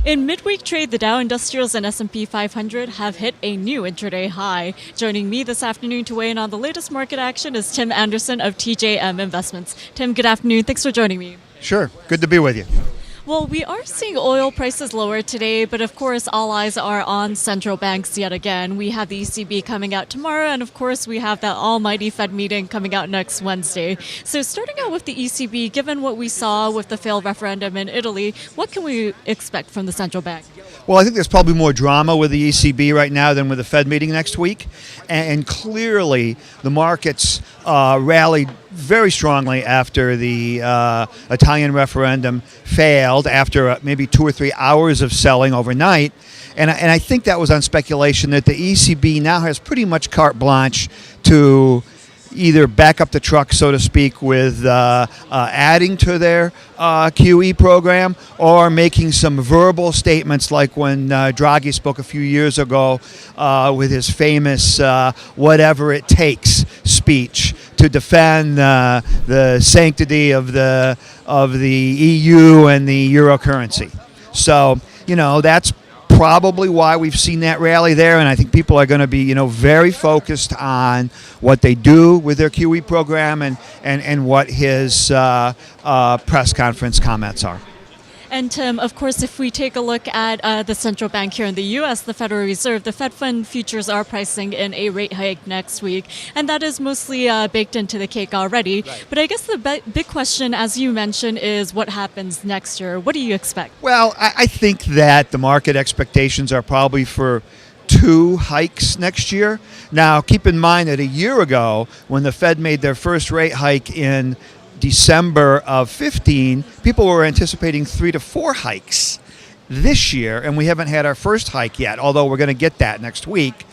In midweek trade, the Dow Industrials and S&P 500 have hit a new intraday high. Joining me this afternoon to weigh in on the latest market action is Tim Anderson of TJM Investments. Tim, good afternoon. Thanks for joining me. Sure. Good to be with you. Well, we are seeing oil prices lower today, but of course, all eyes are on central banks yet again. We have the ECB coming out tomorrow, and of course, we have that almighty Fed meeting coming out next Wednesday. So starting out with the ECB, given what we saw with the failed referendum in Italy, what can we expect from the central bank? Well, I think there's probably more drama with the ECB right now than with the Fed meeting next week. And clearly, the markets rallied very strongly after the Italian referendum failed, after maybe 2 or 3 hours of selling overnight. And I think that was on speculation that the ECB now has pretty much carte blanche to either back up the truck, so to speak, with adding to their QE program, or making some verbal statements like when Draghi spoke a few years ago with his famous whatever it takes speech to defend the sanctity of the EU and the euro currency. So, that's probably why we've seen that rally there, and I think people are going to be, very focused on what they do with their QE program and what his press conference comments are. And Tim, of course, if we take a look at the central bank here in the U.S., the Federal Reserve, the Fed Fund futures are pricing in a rate hike next week, and that is mostly baked into the cake already. Right. But I guess the big question, as you mentioned, is what happens next year. What do you expect? Well, I think that the market expectations are probably for 2 hikes next year. Now, keep in mind that a year ago, when the Fed made their first rate hike in December of 15, people were anticipating 3 to 4 hikes this year, and we haven't had our first hike yet, although we're going to get that next week.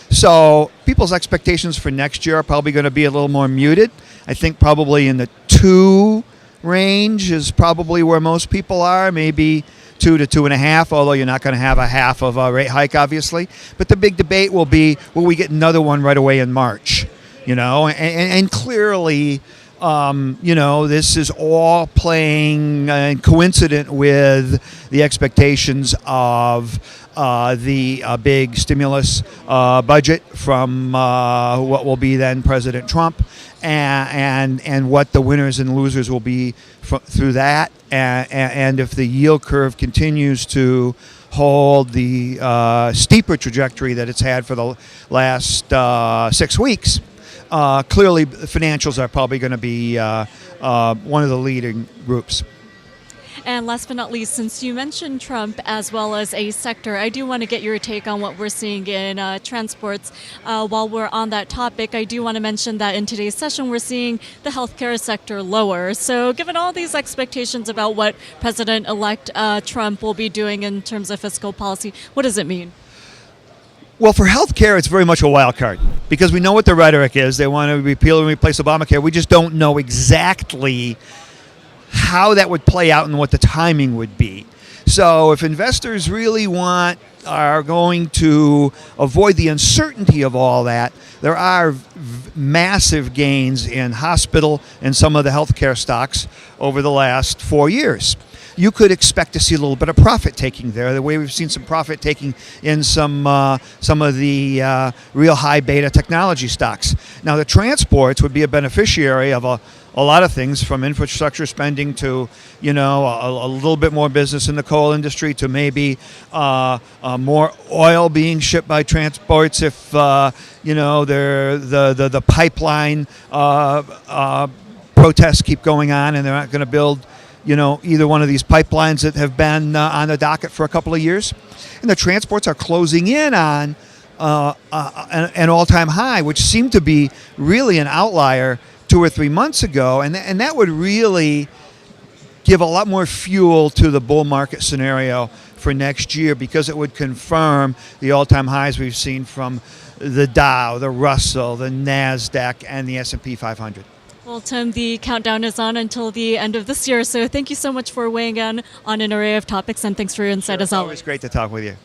So people's expectations for next year are probably going to be a little more muted. I think probably in the 2 range is probably where most people are, maybe 2 to 2.5, although you're not going to have a half of a rate hike, obviously. But the big debate will be, will we get another one right away in March? And clearly, this is all playing coincident with the expectations of the big stimulus budget from what will be then President Trump, and what the winners and losers will be through that. And if the yield curve continues to hold the steeper trajectory that it's had for the last 6 weeks, clearly, financials are probably going to be one of the leading groups. And last but not least, since you mentioned Trump as well as a sector, I do want to get your take on what we're seeing in transports. While we're on that topic, I do want to mention that in today's session, we're seeing the healthcare sector lower. So given all these expectations about what President-elect Trump will be doing in terms of fiscal policy, what does it mean? Well, for healthcare, it's very much a wild card because we know what the rhetoric is. They want to repeal and replace Obamacare. We just don't know exactly how that would play out and what the timing would be. So if investors really are going to avoid the uncertainty of all that, there are massive gains in hospital and some of the healthcare stocks over the last 4 years. You could expect to see a little bit of profit taking there, the way we've seen some profit taking in some of the real high beta technology stocks. Now, the transports would be a beneficiary of a lot of things, from infrastructure spending to, a little bit more business in the coal industry, to maybe more oil being shipped by transports if, the pipeline protests keep going on and they're not going to build either one of these pipelines that have been on the docket for a couple of years. And the transports are closing in on an all-time high, which seemed to be really an outlier 2 or 3 months ago. And that would really give a lot more fuel to the bull market scenario for next year, because it would confirm the all-time highs we've seen from the Dow, the Russell, the NASDAQ, and the S&P 500. Well, Tim, the countdown is on until the end of this year, so thank you so much for weighing in on an array of topics, and thanks for your insight as always. It's always great to talk with you.